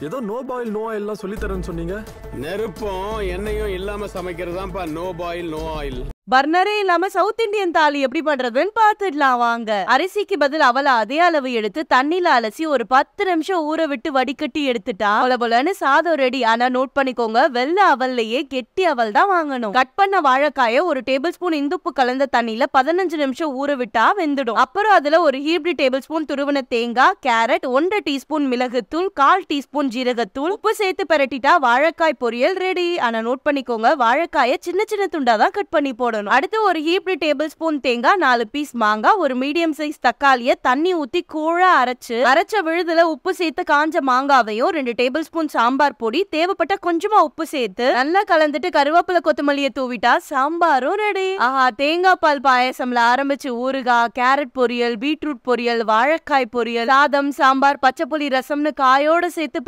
ஏதோ no boil no ஆயில்லாம் சொல்லி தரேன்னு சொன்னீங்க. நெருப்பும் எண்ணெயும் இல்லாம சமைக்கிறதுதான்ப்பா நோ பாயில் நோ ஆயில். பர்னரே இல்லாம சவுத் இந்தியன் தாலி எப்படி பண்றதுன்னு பாத்துடலாம் வாங்க. அரிசிக்கு பதில் அவல அதே அளவு எடுத்து தண்ணில அலசி ஒரு 10 நிமிஷம் ஊற விட்டு வடிகட்டி எடுத்துட்டா போலன்னு சாதம் ரெடி. ஆனா நோட் பண்ணிக்கோங்க, வெள்ளை அவல்லையே கெட்டி அவல் தான் வாங்கணும். கட் பண்ண வாழைக்காய ஒரு டேபிள் ஸ்பூன் இந்துப்பு கலந்த தண்ணியில 15 நிமிஷம் ஊற விட்டா வெந்துடும். அப்புறம் அதுல ஒரு ஹீப்ரி டேபிள் ஸ்பூன் துருவன தேங்காய், கேரட், 1/2 டீஸ்பூன் மிளகுத்தூள், 1/4 டீஸ்பூன் ஜீரகத்தூள், உப்பு சேர்த்து பரட்டிட்டா வாழைக்காய் பொரியல் ரெடி. ஆனா நோட் பண்ணிக்கோங்க, வாழைக்காய சின்ன சின்ன துண்டா தான் கட் பண்ணி போடணும். அடுத்து ஒரு ஹீப்ரி டேபிள் ஸ்பூன் தேங்காய், 4 பீஸ் மாங்காய், ஒரு மீடியம் சைஸ் தக்காளிய தண்ணி ஊத்தி கூழா அரைச்ச விழுதுல உப்பு சேர்த்து காஞ்ச மாங்காவையும் 2 டேபிள் ஸ்பூன் சாம்பார் பொடி, தேவைப்பட்ட கொஞ்சமா உப்பு சேர்த்து நல்லா கலந்துட்டு கருவேப்பிலை கொத்தமல்லியை தூவிட்டா சாம்பாரும் ரெடி. ஆஹா, தேங்காய் பால் பாயசம்ல ஆரம்பிச்சு ஊறுகாய், கேரட் பொரியல், பீட்ரூட் பொரியல், வாழைக்காய் பொரியல், சாதம், சாம்பார், பச்சை புளி ரசம்னு காயோட சேர்த்து